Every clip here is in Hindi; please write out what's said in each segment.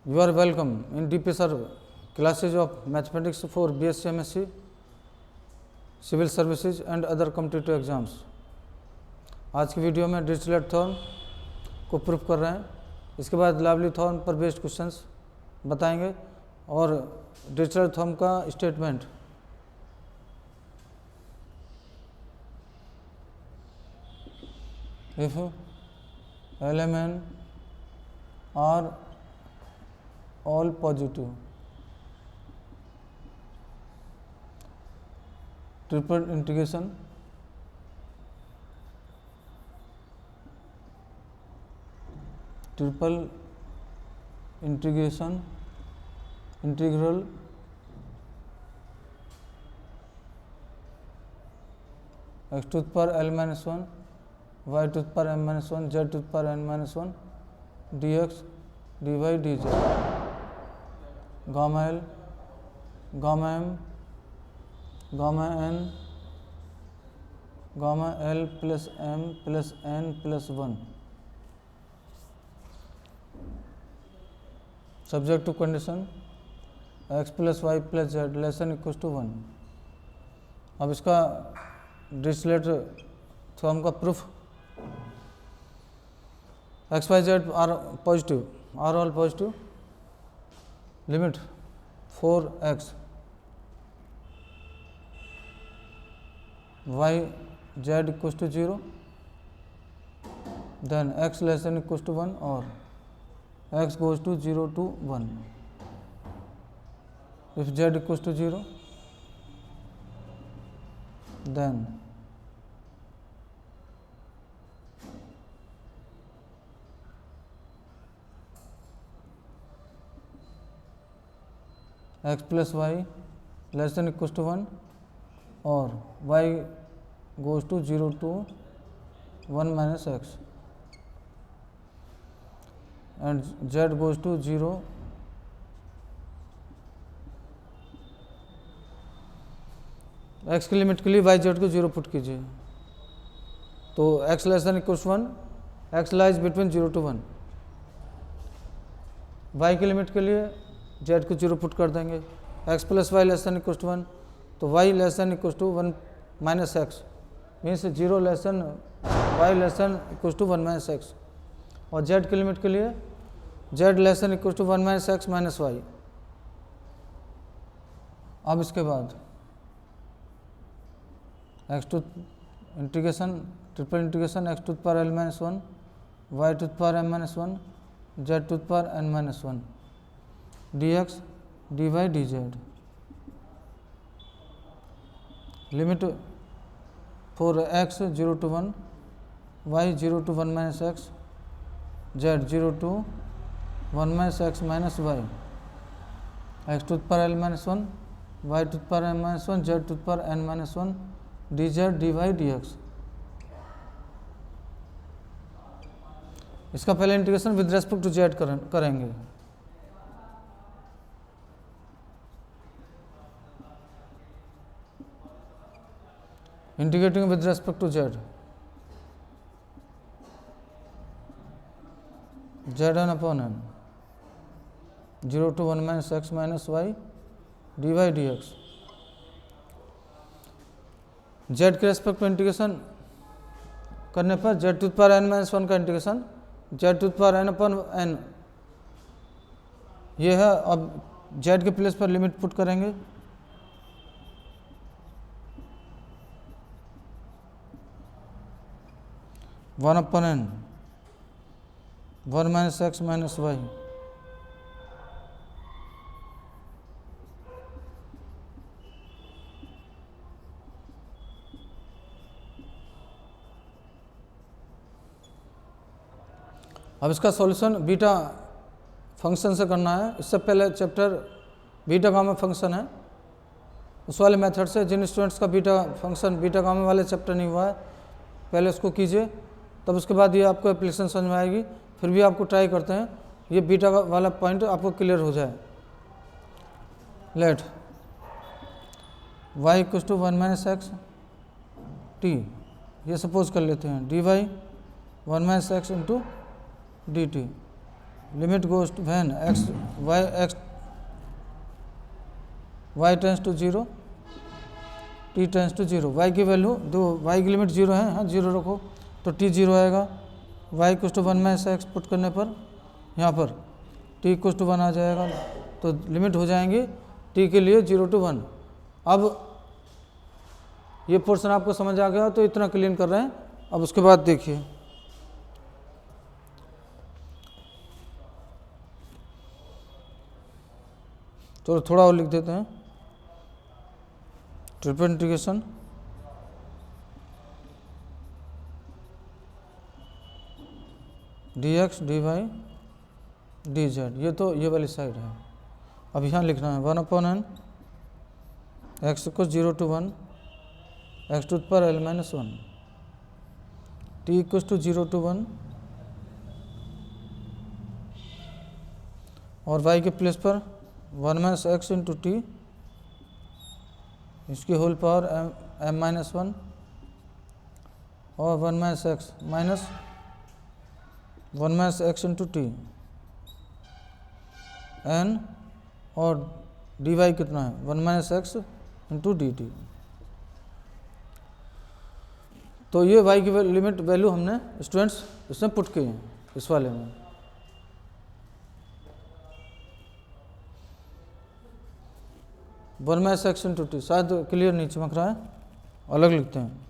You are welcome in DPSR classes of mathematics for BSc MSc, civil services and other competitive exams. आज की वीडियो में डिरिचलेट थ्योरम को प्रूफ कर रहे हैं। इसके बाद लाइवली थ्योरम पर बेस्ड क्वेश्चंस बताएंगे और डिरिचलेट थ्योरम का statement. If LMN are all positive, triple integration integral x to the power L-1 y to the power m-1 z to the power n-1 dx dy dz gamma L gamma m gamma n gamma L plus m plus n plus 1 subject to condition x plus y plus z less than equal to 1। अब इसका डिरिचलेट थ्योरम का proof, x y z are positive, are all positive, limit 4x y z equal to 0, then x less than equal to 1 और x goes to 0 to 1. If z equals to 0, then x plus y less than equals to 1 or y goes to 0 to 1 minus x and z goes to 0 x की लिमिट के लिए y z को 0 पुट कीजिए तो x less than equals 1, x lies between 0 to 1। y की लिमिट के लिए z को 0 पुट कर देंगे, x plus y less than equals to 1 तो y less than equals to 1 minus x means 0 less than y less than equals to 1 minus x और z की लिमिट के लिए z less than equals to 1 minus x minus y. अब इसके बाद x to integration triple integration x to the power L-1 y to the power m-1 z to the power n-1 dx dy dz limit for x 0 to 1 y 0 to 1 minus x z 0 to 1 minus x minus y x to the power L-1 y to the power m-1 z to the power n-1 dz dy dx। इसका पहले integration with respect to z करेंगे। Integrating with respect to z, zn upon n 0 to 1 minus x minus y dy dx। z के रेस्पेक्ट में इंटीग्रेशन करने पर z to the power n-1 का integration z to the power n upon n ये है। अब z के प्लेस पर लिमिट पुट करेंगे, one upon n 1 minus x minus y अब इसका सॉल्यूशन बीटा फंक्शन से करना है। इससे पहले चैप्टर बीटा गामा फंक्शन है, उस वाले मेथड से जिन स्टूडेंट्स का बीटा फंक्शन बीटा गामा वाले चैप्टर नहीं हुआ है पहले उसको कीजिए, तब उसके बाद ये आपको एप्लीकेशन समझ में आएगी। फिर भी आपको ट्राई करते हैं ये बीटा वाला पॉइंट आपको क्लियर हो जाए। Let y equal to 1 minus x t ये सपोज कर लेते हैं dy 1 minus x into d t limit goes to when x y tends to zero, t tends to zero. Y की वैल्यू दो, वाई की लिमिट जीरो है, हाँ जीरो रखो तो टी जीरो आएगा। वाई कुछ टू वन में ऐसा एक्स पुट करने पर यहाँ पर टी कुछ टू वन आ जाएगा, तो लिमिट हो जाएंगी टी के लिए 0 to 1। अब ये पोर्शन आपको समझ आ गया तो इतना क्लीन कर रहे हैं। अब उसके बाद देखिए तो थोड़ा और लिख देते हैं। Triple integration d x D Y D z, ये तो ये वाली साइड है। अब यहाँ लिखना है 1/n एक्स को 0 to 1 x to the power l-1 t equal to 0 to 1 और y के प्लेस पर 1 - x इंटू टी इसकी होल पावर m-1 और 1 - x minus 1 - x into T n और dy कितना है 1 - x इंटू डी टी। तो ये y की लिमिट वैल्यू हमने स्टूडेंट्स इसमें पुट किए हैं इस वाले में। वन में सेक्शन टू टी, शायद क्लियर नहीं चमक रहा है, अलग लिखते हैं।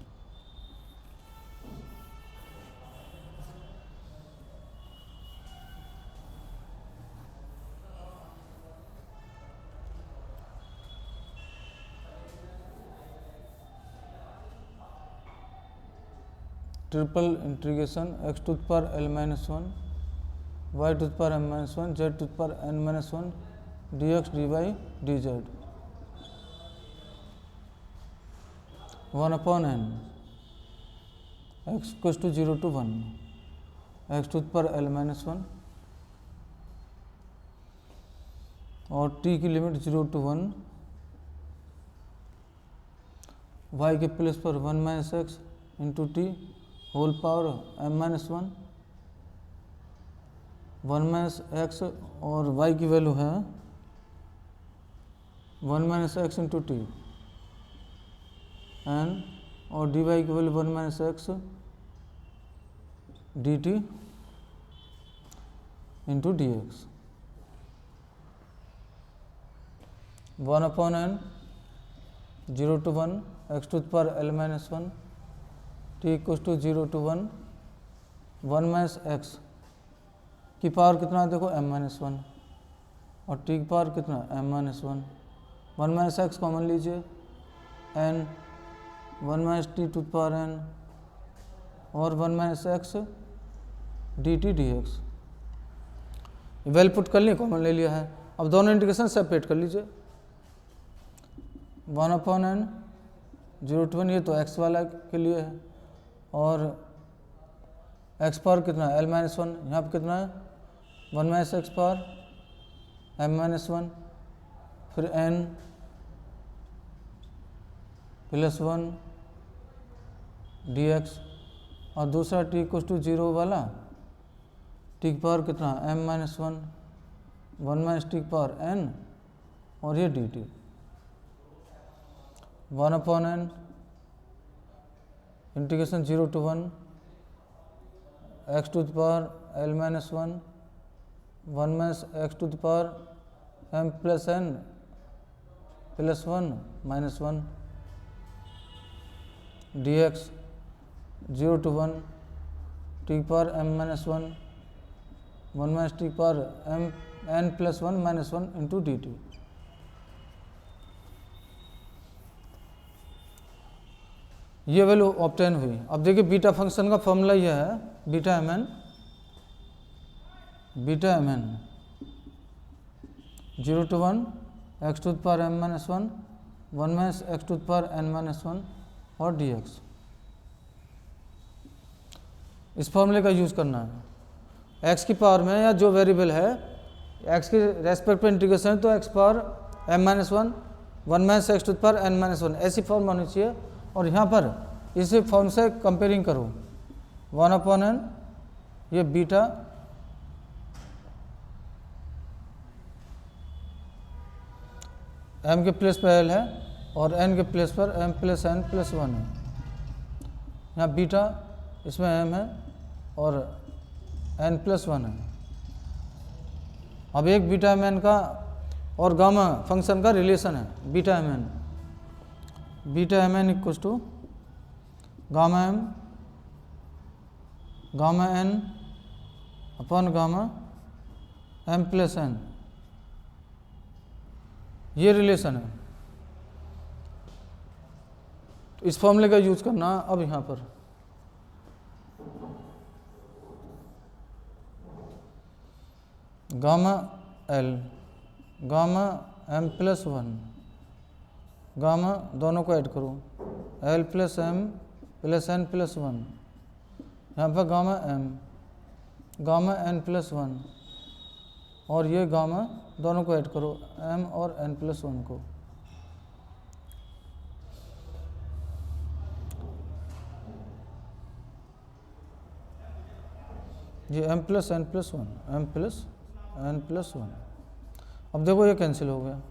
Triple integration x to the power l-1 y to the power m-1 z to the power n-1 d x D Y D z 1/n x equals to 0 to 1 x to the power l-1 और t की लिमिट 0 to 1 y के प्लेस पर 1 - x into t whole power m-1 1 - x और y की वैल्यू है 1 - x इंटू टी एन और डी वाई की value 1 - x d t into d x 1/n 0 to 1 x to the power l-1 t equal to 0 to 1 1 - x की पावर कितना है देखो m-1 और टी की पावर कितना m-1 1 - x कॉमन लीजिए n 1 - t to the power n और 1 - x d t d x value put कर लिए, कॉमन ले लिया है। अब दोनों इंटीग्रेशन सेपरेट कर लीजिए 1/n 0 to 1 ये तो x वाला के लिए है और x पावर कितना है l-1 यहाँ पर कितना है 1 - x पावर m-1 फिर n +1 डी एक्स और दूसरा t इक्व टू 0 वाला t की पावर कितना m-1 1 - t की पावर n और ये d t 1/n integration 0 to 1 x to the power l-1 1 - x to the power m + n +1 - 1 D x 0 to 1 t की पावर m-1 1 - t की power n +1 - 1 into d t. ये वैल्यू ऑब्टेन हुई। अब देखिए बीटा फंक्शन का फॉर्मूला यह है beta mn 0 to 1 x to the power m-1 1 - x to the power n-1 और dx। इस फॉर्मूले का यूज़ करना है x की पावर में या जो वेरिएबल है x के रेस्पेक्ट पे इंटीग्रेशन है तो x power m-1 1 - x to the power n-1 ऐसी फॉर्म होनी चाहिए। और यहाँ पर इसी फॉर्म से कंपेयरिंग करो 1/n ये बीटा एम के प्लेस पर एल है और एन के प्लेस पर एम प्लस एन प्लस 1 है। यहाँ बीटा इसमें एम है और एन प्लस 1 है। अब एक बीटा एम एन का और गामा फंक्शन का रिलेशन है beta m n. Beta m n equals to gamma N upon gamma m plus n, ये रिलेशन है। तो इस फॉर्मूले का यूज करना अब यहाँ पर gamma L gamma m plus 1 gamma दोनों को ऐड करो l plus M plus N plus 1, यहाँ पर गामा एन प्लस 1 और ये गामा दोनों को ऐड करो एम और एन प्लस 1 को। ये m plus N plus 1 m plus N plus 1। अब देखो ये कैंसिल हो गया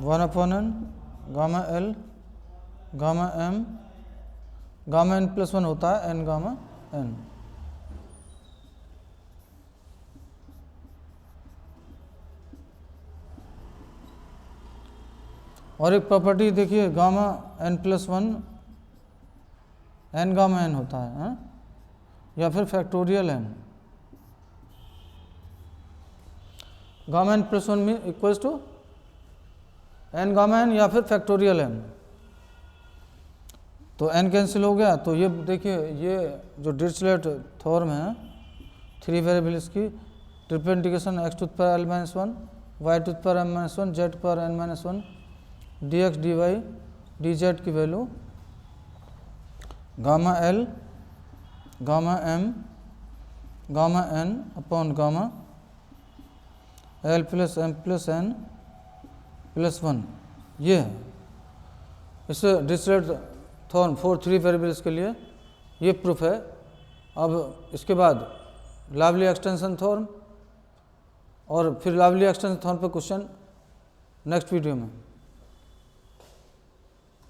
1 upon n gamma L gamma M gamma n plus 1 होता है एन गामा एन। और एक प्रॉपर्टी देखिए gamma n plus 1 n gamma n होता है या फिर factorial n. Gamma n plus 1 में equals to n gamma n या फिर फैक्टोरियल एन। तो एन कैंसिल हो गया। तो ये देखिए ये जो डिरिचलेट थ्योरम है 3 वेरिएबल्स की triple integration x to the power L minus 1 Y to the power M minus 1 Z power N minus 1 D x D Y D Z की value gamma L gamma M gamma N upon gamma L plus M plus N plus 1 ये है। इस डिरिचलेट थ्योरम 3 वेरिएबल्स के लिए ये प्रूफ है। अब इसके बाद लावली एक्सटेंशन थ्योरम और फिर लावली एक्सटेंशन थ्योरम पर क्वेश्चन नेक्स्ट वीडियो में।